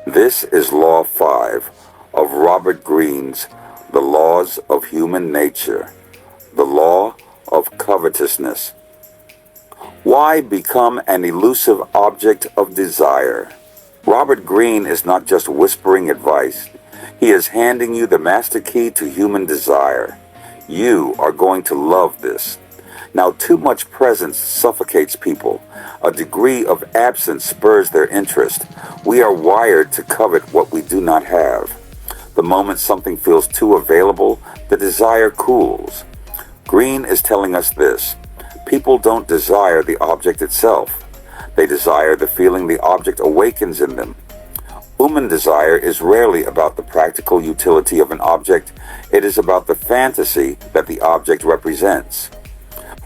This is Law 5 of Robert Greene's The Laws of Human Nature, the Law of Covetousness. Why become an elusive object of desire? Robert Greene is not just whispering advice. He is handing you the master key to human desire. You are going to love this. Now, too much presence suffocates people. A degree of absence spurs their interest. We are wired to covet what we do not have. The moment something feels too available, the desire cools. Greene is telling us this. People don't desire the object itself. They desire the feeling the object awakens in them. Human desire is rarely about the practical utility of an object. It is about the fantasy that the object represents.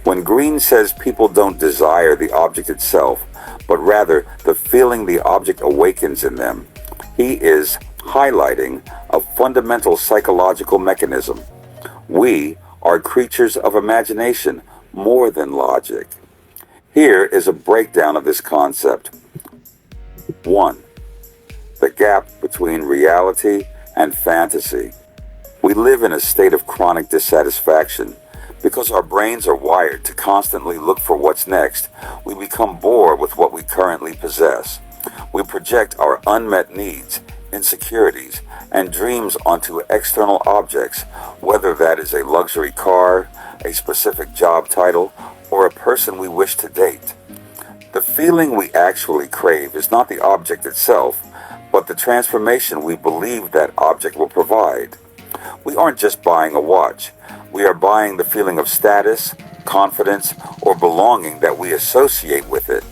When Greene says people don't desire the object itself, but rather the feeling the object awakens in them, he is highlighting a fundamental psychological mechanism. We are creatures of imagination more than logic. Here is a breakdown of this concept. 1. The gap between reality and fantasy. We live in a state of chronic dissatisfaction. Because our brains are wired to constantly look for what's next, we become bored with what we currently possess. We project our unmet needs, insecurities, and dreams onto external objects, whether that is a luxury car, a specific job title, or a person we wish to date. The feeling we actually crave is not the object itself, but the transformation we believe that object will provide. We aren't just buying a watch. We are buying the feeling of status, confidence, or belonging that we associate with it.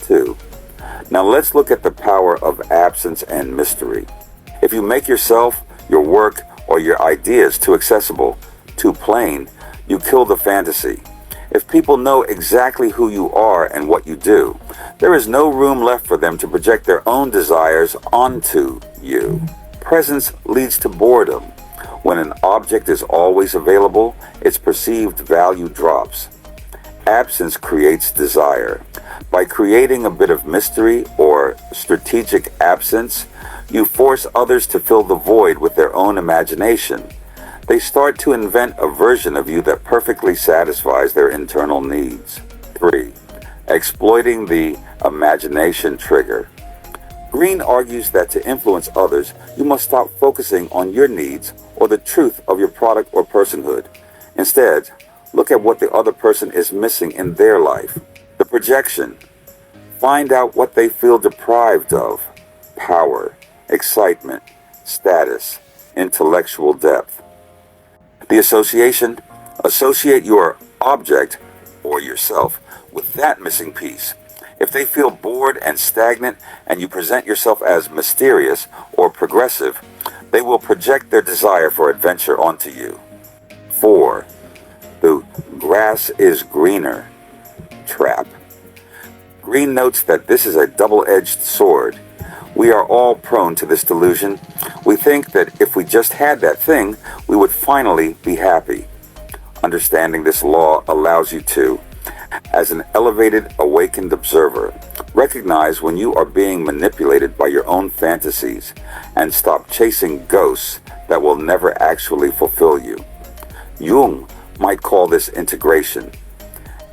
2. Now let's look at the power of absence and mystery. If you make yourself, your work, or your ideas too accessible, too plain, you kill the fantasy. If people know exactly who you are and what you do, there is no room left for them to project their own desires onto you. Presence leads to boredom. When an object is always available, its perceived value drops. Absence creates desire. By creating a bit of mystery or strategic absence, you force others to fill the void with their own imagination. They start to invent a version of you that perfectly satisfies their internal needs. 3. Exploiting the imagination trigger. Greene argues that to influence others, you must stop focusing on your needs or the truth of your product or personhood. Instead, look at what the other person is missing in their life. The projection. Find out what they feel deprived of. Power, excitement, status, intellectual depth. The association. Associate your object or yourself with that missing piece. If they feel bored and stagnant and you present yourself as mysterious or progressive, they will project their desire for adventure onto you. 4. The grass is greener trap. Greene notes that this is a double-edged sword. We are all prone to this delusion. We think that if we just had that thing, we would finally be happy. Understanding this law allows you to, as an elevated, awakened observer, recognize when you are being manipulated by your own fantasies and stop chasing ghosts that will never actually fulfill you. Jung might call this integration.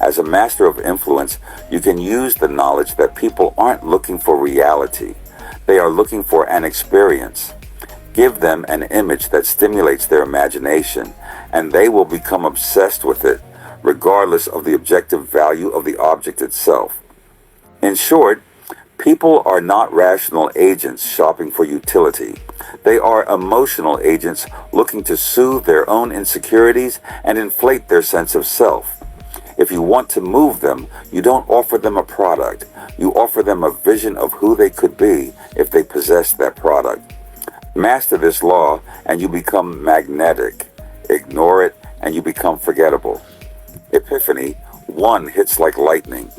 As a master of influence, you can use the knowledge that people aren't looking for reality. They are looking for an experience. Give them an image that stimulates their imagination, and they will become obsessed with it, regardless of the objective value of the object itself. In short, people are not rational agents shopping for utility. They are emotional agents looking to soothe their own insecurities and inflate their sense of self. If you want to move them, you don't offer them a product. You offer them a vision of who they could be if they possessed that product. Master this law and you become magnetic. Ignore it and you become forgettable. Epiphany. 1 hits like lightning.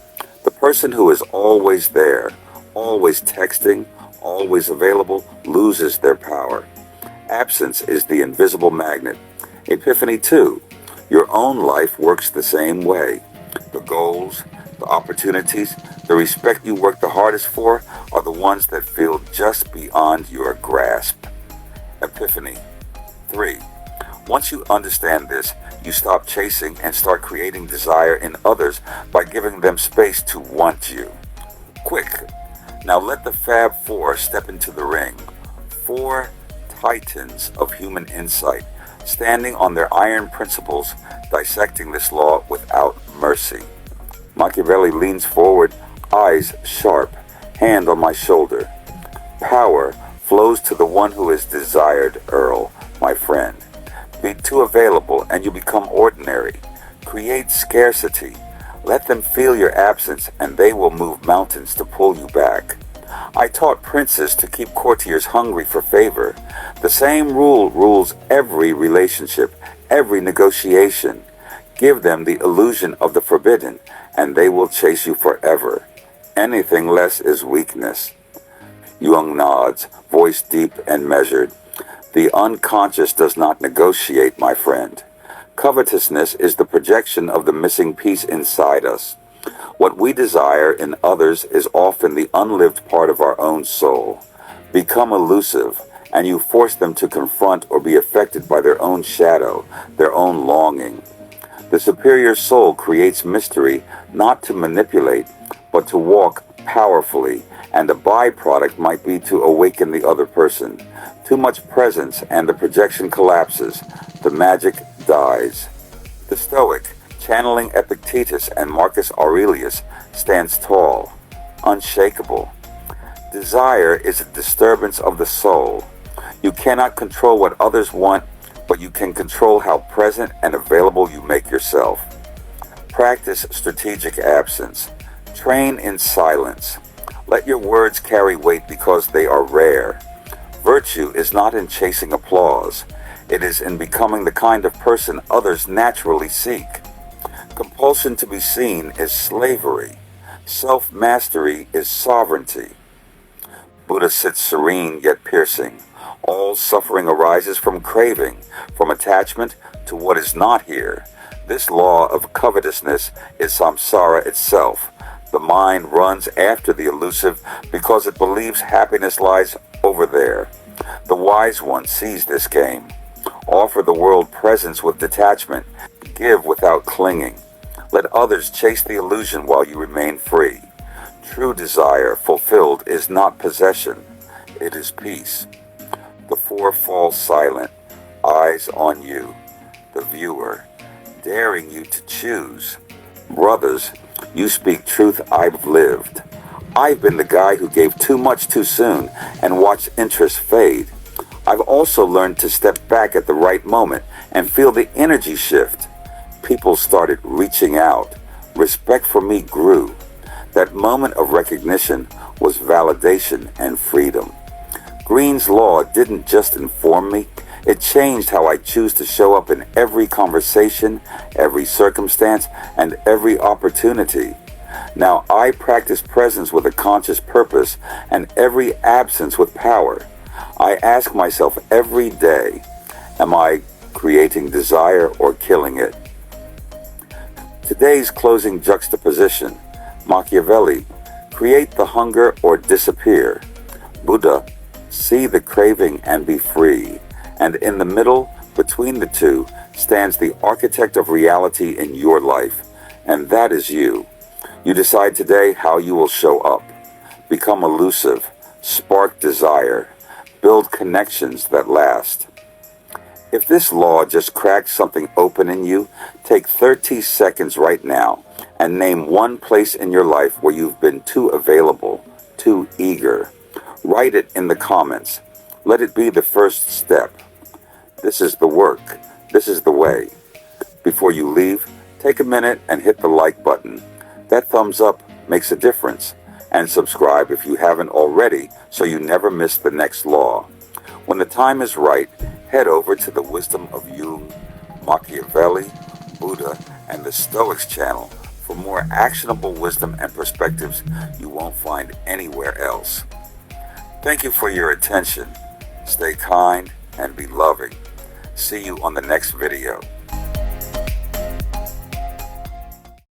The person who is always there, always texting, always available, loses their power. Absence is the invisible magnet. Epiphany 2. Your own life works the same way. The goals, The opportunities, the respect you work the hardest for, are the ones that feel just beyond your grasp. Epiphany. 3. Once you understand this, you stop chasing and start creating desire in others by giving them space to want you. Quick. Now let the Fab Four step into the ring. 4 titans of human insight, standing on their iron principles, dissecting this law without mercy. Machiavelli leans forward, eyes sharp, hand on my shoulder. Power flows to the one who is desired, Earl, my friend. Be too available and you become ordinary. Create scarcity. Let them feel your absence and they will move mountains to pull you back. I taught princes to keep courtiers hungry for favor. The same rule rules every relationship, every negotiation. Give them the illusion of the forbidden, and they will chase you forever. Anything less is weakness. Jung nods, voice deep and measured. The unconscious does not negotiate, my friend. Covetousness is the projection of the missing piece inside us. What we desire in others is often the unlived part of our own soul. Become elusive, and you force them to confront or be affected by their own shadow, their own longing. The superior soul creates mystery not to manipulate, but to walk powerfully, and a byproduct might be to awaken the other person. Too much presence and the projection collapses. The magic dies. The Stoic, channeling Epictetus and Marcus Aurelius, stands tall, unshakable. Desire is a disturbance of the soul. You cannot control what others want, but you can control how present and available you make yourself. Practice strategic absence. Train in silence. Let your words carry weight because they are rare. Virtue is not in chasing applause. It is in becoming the kind of person others naturally seek. Compulsion to be seen is slavery. Self-mastery is sovereignty. Buddha sits serene yet piercing. All suffering arises from craving, from attachment to what is not here. This law of covetousness is samsara itself. The mind runs after the elusive because it believes happiness lies over there. The wise one sees this game. Offer the world presence with detachment. Give without clinging. Let others chase the illusion while you remain free. True desire fulfilled is not possession. It is peace. The four fall silent, eyes on you, the viewer, daring you to choose. Brothers, you speak truth I've lived. I've been the guy who gave too much too soon and watched interest fade. I've also learned to step back at the right moment and feel the energy shift. People started reaching out. Respect for me grew. That moment of recognition was validation and freedom. Greene's law didn't just inform me, it changed how I choose to show up in every conversation, every circumstance, and every opportunity. Now I practice presence with a conscious purpose and every absence with power. I ask myself every day, am I creating desire or killing it? Today's closing juxtaposition. Machiavelli, create the hunger or disappear. Buddha, see the craving and be free. And in the middle, between the two, stands the architect of reality in your life. And that is you. You decide today how you will show up. Become elusive. Spark desire. Build connections that last. If this law just cracked something open in you, take 30 seconds right now and name one place in your life where you've been too available, too eager. Write it in the comments. Let it be the first step. This is the work. This is the way. Before you leave, take a minute and hit the like button. That thumbs up makes a difference. And subscribe if you haven't already so you never miss the next law. When the time is right, head over to the Wisdom of Jung, Machiavelli, Buddha, and the Stoics channel for more actionable wisdom and perspectives you won't find anywhere else. Thank you for your attention. Stay kind and be loving. See you on the next video.